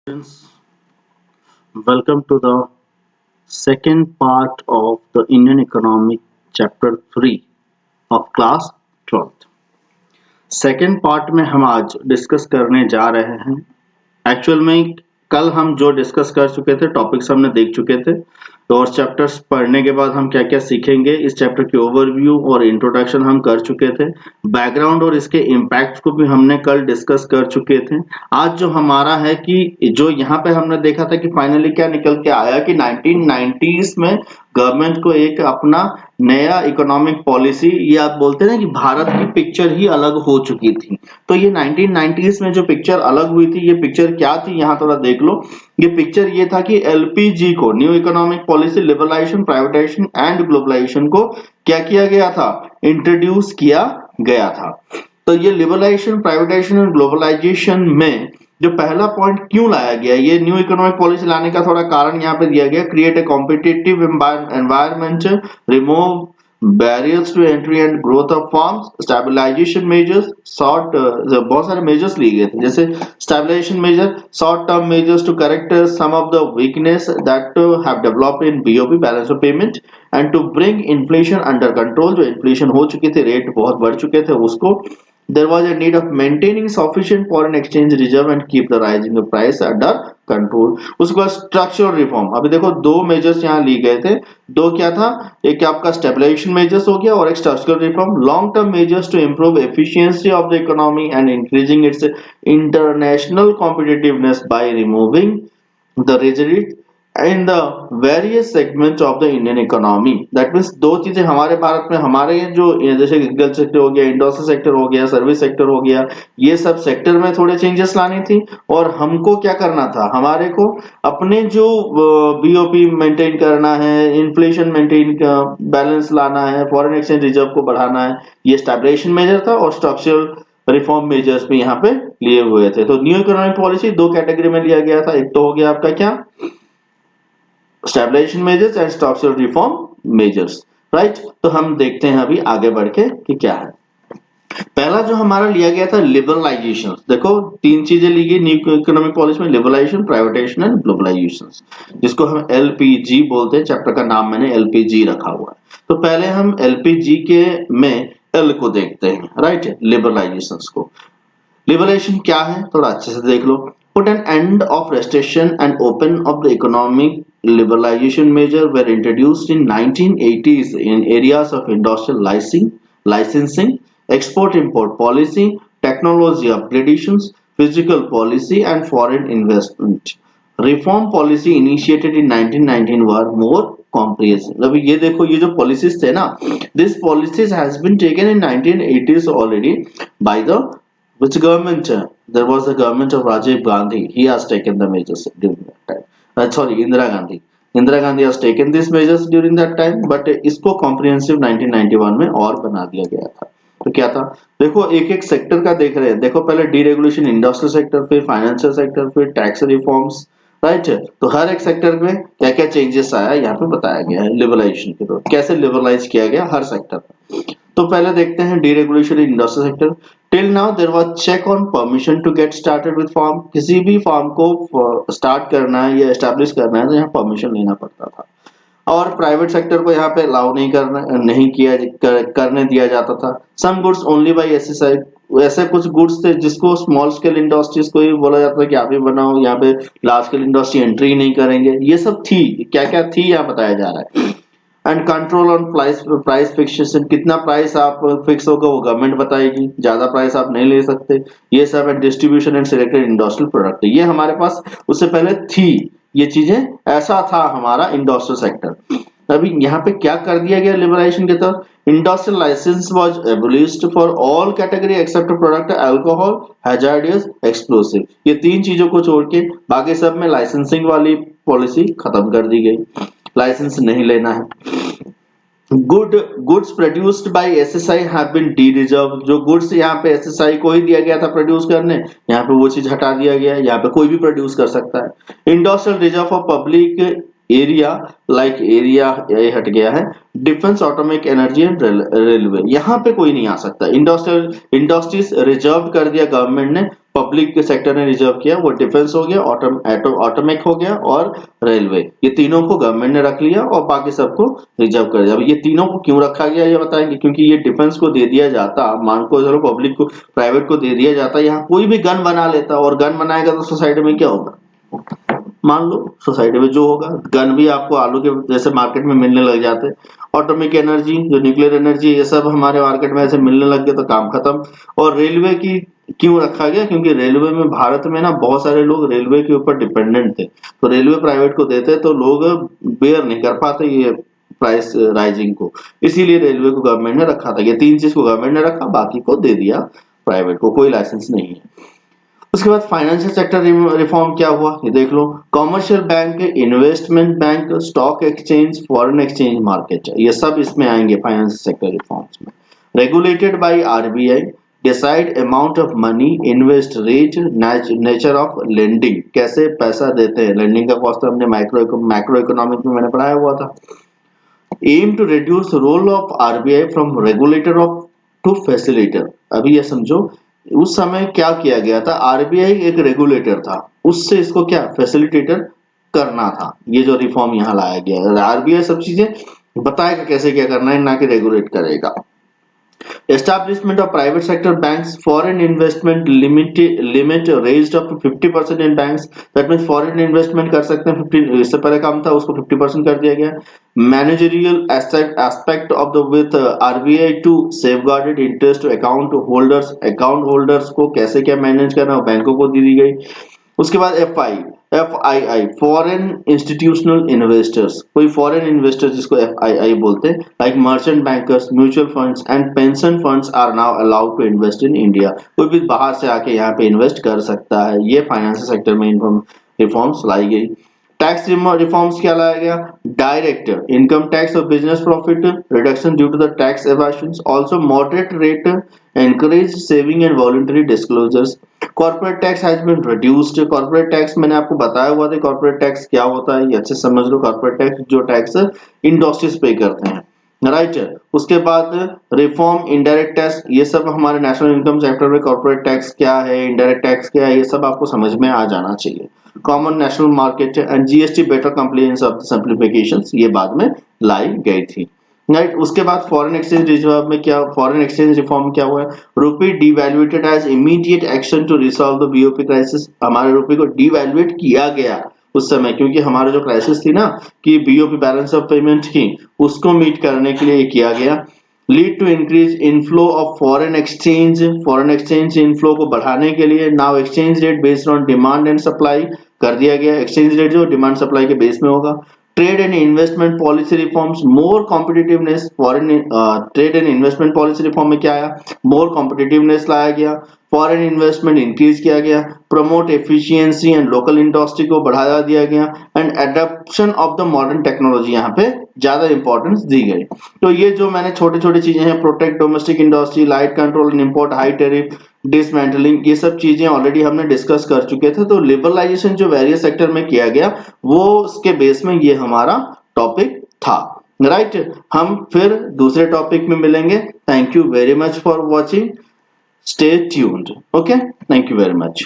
Students, welcome to the second part of the Indian Economic Chapter 3 of class 12th. Second part में हम आज discuss करने जा रहे हैं। एक्चुअल में कल हम जो डिस्कस कर चुके थे, टॉपिक्स हमने देख चुके थे, तो और चैप्टर्स पढ़ने के बाद हम क्या क्या सीखेंगे, इस चैप्टर की ओवरव्यू और इंट्रोडक्शन हम कर चुके थे। बैकग्राउंड और इसके इम्पैक्ट को भी हमने कल डिस्कस कर चुके थे। आज जो हमारा है कि जो यहाँ पे हमने देखा था कि फाइनली क्या निकल के आया कि 1990s में गवर्नमेंट को एक अपना नया इकोनॉमिक पॉलिसी, ये आप बोलते हैं कि भारत की पिक्चर ही अलग हो चुकी थी। तो ये 1990s में जो पिक्चर अलग हुई थी, ये पिक्चर क्या थी, यहाँ थोड़ा देख लो। ये पिक्चर ये था कि एलपीजी को, new economic policy, liberalisation, privatisation and globalisation को क्या किया गया था, इंट्रोड्यूस किया गया था। तो ये लिबरलाइजेशन, प्राइवेटाइजेशन और ग्लोबलाइजेशन में जो पहला पॉइंट क्यों लाया गया, ये न्यू इकोनॉमिक पॉलिसी लाने का थोड़ा कारण यहाँ पे दिया गया, create a competitive environment, remove barriers to entry and growth of firms, stabilisation measures, short बहुत सारे मेजर्स लिए गए थे, जैसे stabilisation measure, short term measures to correct some of the weakness that have developed in BOP, balance of payment, and to bring inflation under control. जो inflation हो चुके थे, रेट बहुत बढ़ चुके थे, उसको there was a need of maintaining sufficient foreign exchange reserve and keep the rising of price under control। उसके बाद स्ट्रक्चरल रिफॉर्म, अभी देखो दो मेजर्स यहाँ लिए गए थे, दो क्या था, एक आपका स्टेबलाइजेशन मेजर्स हो गया और एक structural reform. Long term measures to improve efficiency of the economy and increasing its international competitiveness by removing the rigidity in the various segments of the Indian economy। That means दो चीजें हमारे भारत में, हमारे जो जैसे एग्रीकल्चर सेक्टर हो गया, industrial sector हो गया, सर्विस सेक्टर हो गया, ये सब सेक्टर में थोड़े चेंजेस लानी थी। और हमको क्या करना था, हमारे को अपने जो बीओपी मेंटेन करना है, इन्फ्लेशन मेंटेन, बैलेंस लाना है, फॉरेन एक्सचेंज रिजर्व को बढ़ाना है, ये स्टेबलाइजेशन मेजर था। और स्ट्रक्चरल रिफॉर्म मेजर्स भी यहाँ पे लिए हुए थे। तो न्यू इकोनॉमिक पॉलिसी दो कैटेगरी में लिया गया था, एक तो हो गया आपका क्या, stabilisation measures and structural reform measures, right. तो हम देखते हैं अभी आगे बढ़ के कि क्या है। पहला जो हमारा लिया गया था लिबरलाइजेशन। देखो तीन चीजें ली गई न्यू इकोनॉमिक पॉलिसी में, लिबरलाइजेशन, प्राइवेटाइजेशन एंड ग्लोबलाइजेशन, जिसको हम एलपीजी बोलते हैं। चैप्टर का नाम मैंने एलपीजी रखा हुआ है। तो पहले हम एलपीजी के में एल को देखते हैं, राइट, लिबरलाइजेशन को। लिबरलाइजेशन क्या है थोड़ा अच्छे से देख लो। Put an end of restriction and open of the economic liberalization measure were introduced in 1980s in areas of industrial licensing, export-import policy, technology upgradations, physical policy, and foreign investment. Reform policy initiated in 1919 were more comprehensive। अभी ये देखो, ये जो policies थे ना, this policies has been taken in 1980s already by the which government? There was the government of Rajiv Gandhi. He has taken the measures during that time. Sorry, Indira Gandhi. Indira Gandhi has taken these measures during that time, but इसको comprehensive 1991 में और बना दिया गया था। तो क्या था, देखो एक एक सेक्टर का देख रहे हैं। देखो पहले डीरेगुलेशन इंडस्ट्रियल सेक्टर, फिर फाइनेंशियल सेक्टर, फिर टैक्स रिफॉर्म्स, राइट। तो हर एक सेक्टर में क्या क्या चेंजेस आया यहाँ पे बताया गया है। लिबरलाइजेशन के दौरान कैसे लिबरलाइज किया गया हर सेक्टर। तो पहले देखते हैं deregulation in industrial sector. Till now there was check on permission to get started with firm. किसी भी फार्म को स्टार्ट करना है या एस्टैब्लिश करना है तो यहाँ परमिशन लेना पड़ता था। और प्राइवेट सेक्टर को यहाँ पे अलाउ नहीं किया करने दिया जाता था। Some goods only by SSI, ऐसे कुछ गुड्स थे जिसको स्मॉल स्केल इंडस्ट्रीज को ही बोला जाता था कि आप ही बनाओ, यहाँ पे लार्ज स्केल इंडस्ट्री एंट्री नहीं करेंगे। ये सब थी, क्या क्या थी यहाँ बताया जा रहा है। And control on price fixation, कितना प्राइस आप फिक्स होगा वो गवर्नमेंट बताएगी, ज्यादा प्राइस आप नहीं ले सकते। ये सब and distribution and selected industrial product, ये हमारे पास उससे पहले थी ये चीजें, ऐसा था हमारा इंडस्ट्रियल सेक्टर। अभी यहाँ पे क्या कर दिया गया लिबरलाइजेशन के तहत, industrial licence was abolished for all category except product alcohol, hazardous, explosive. ये तीन चीजों को छोड़ के बाकी सब में लाइसेंसिंग वाली पॉलिसी खत्म कर दी गई, लाइसेंस नहीं लेना है। Goods produced by SSI have been dereserved. जो गुड्स यहाँ पे एसएसआई को ही दिया गया था प्रोड्यूस करने, यहाँ पे वो चीज हटा दिया गया है, यहाँ पे कोई भी प्रोड्यूस कर सकता है। Industrial reserve of public area like area ये हट गया है, defence, automatic energy and railway, यहाँ पे कोई नहीं आ सकता। इंडस्ट्रीज रिजर्व कर दिया गवर्नमेंट ने, पब्लिक के सेक्टर ने रिजर्व किया, वो डिफेंस हो गया, ऑटोमेक हो गया और रेलवे, ये तीनों को गवर्नमेंट ने रख लिया और बाकी सबको रिजर्व कर दिया। अब ये तीनों को क्यों रखा गया ये बताएंगे, क्योंकि ये डिफेंस को दे दिया जाता, मान को चलो पब्लिक को प्राइवेट को दे दिया जाता, यहाँ कोई भी गन बना लेता और गन बनाएगा तो सोसाइटी में क्या होगा, मान लो सोसाइटी में जो होगा, गन भी आपको आलू के जैसे मार्केट में मिलने लग जाते, ऑटोमिक एनर्जी जो न्यूक्लियर एनर्जी ये सब हमारे मार्केट में ऐसे मिलने लग गए तो काम खत्म। और रेलवे की क्यों रखा गया, क्योंकि रेलवे में भारत में ना बहुत सारे लोग रेलवे के ऊपर डिपेंडेंट थे, तो रेलवे प्राइवेट को देते तो लोग बेयर नहीं कर पाते ये प्राइस राइजिंग को, इसीलिए रेलवे को गवर्नमेंट ने रखा था। ये तीन चीज को गवर्नमेंट ने रखा, बाकी को दे दिया प्राइवेट को, कोई लाइसेंस नहीं है। उसके बाद फाइनेंशियल सेक्टर रिफॉर्म क्या हुआ ये देख लो, commercial bank, investment bank, stock exchange, foreign exchange market, ये सब इसमें आएंगे फाइनेंशियल सेक्टर रिफॉर्म्स में। Regulated by RBI, decide amount of money invest, rate, nature of lending, कैसे पैसा देते हैं, लेंडिंग का कॉस्ट हमने मैक्रो इकोनॉमिक में मैंने पढ़ाया हुआ था। Aim to reduce role of RBI from regulator of to facilitator, अभी ये समझो उस समय क्या किया गया था, आरबीआई एक रेगुलेटर था, उससे इसको क्या फैसिलिटेटर करना था, ये जो रिफॉर्म यहाँ लाया गया है। आरबीआई सब चीजें बताएगा कैसे क्या करना है, ना कि रेगुलेट करेगा। Establishment of private sector banks, foreign investment limit raised up to 50% in banks, that means foreign investment कर सकते हैं 50, इससे पहले काम था उसको 50% कर दिया गया। Managerial aspect of the with RBI to safeguarded interest account holders को कैसे क्या मैनेज करना है बैंकों को दी गई। उसके बाद एफआईआई फॉरेन इंस्टीट्यूशनल इन्वेस्टर्स, कोई फॉरेन इन्वेस्टर्स जिसको एफआईआई बोलते हैं, like merchant bankers, mutual funds and pension funds are now allowed to invest in India, कोई भी बाहर से आके यहाँ पे इन्वेस्ट कर सकता है। ये फाइनेंशियल सेक्टर में रिफॉर्म्स लाई गई। टैक्स रिफॉर्म्स क्या लाया गया, डायरेक्ट इनकम टैक्स और business profit reduction due to the tax evasion, also moderate rate encourage saving and voluntary disclosures, corporate tax has been reduced, corporate tax मैंने आपको बताया हुआ था corporate tax क्या होता है, ये अच्छे समझ लो। corporate tax जो टैक्स इंडस्ट्रीज पे करते हैं, राइट। उसके बाद रिफॉर्म इनडायरेक्ट टैक्स, ये सब हमारे नेशनल इनकम सेक्टर में कॉर्पोरेट टैक्स क्या है, इनडायरेक्ट टैक्स क्या है, ये सब आपको समझ में आ जाना चाहिए। Common national market and GST better compliance of simplifications, ये बाद में लाई गई थी, राइट। उसके बाद फॉरेन एक्सचेंज रिजर्व में क्या, फॉरेन एक्सचेंज रिफॉर्म क्या हुआ है, rupee devalued as immediate action to resolve the BOP crisis, हमारे रुपये को डिवैल्यूएट किया गया उस समय, क्योंकि हमारा जो क्राइसिस थी ना कि बीओपी बैलेंस ऑफ पेमेंट की, उसको मीट करने के लिए किया गया। Lead to increase inflow of foreign exchange inflow को बढ़ाने के लिए now exchange rate based on demand and supply कर दिया गया, एक्सचेंज रेट जो डिमांड सप्लाई के बेस में होगा। Trade and investment policy reforms, more competitiveness, foreign trade and investment policy reform में क्या आया, मोर कॉम्पिटिटिवनेस लाया गया, फॉरेन इन्वेस्टमेंट इंक्रीज किया गया, promote efficiency and local industry को बढ़ावा दिया गया, and adoption of the modern technology यहाँ पे ज्यादा इंपॉर्टेंस दी गई। तो ये जो मैंने छोटे छोटे चीजें हैं, protect domestic industry, light control and import, high tariff, dismantling, ये सब चीजें ऑलरेडी हमने डिस्कस कर चुके थे। तो लिबरलाइजेशन जो वेरियस सेक्टर में किया गया वो उसके बेस में ये हमारा टॉपिक था, राइट। हम फिर दूसरे टॉपिक में मिलेंगे। Thank you very much for watching, stay tuned, okay, thank you very much.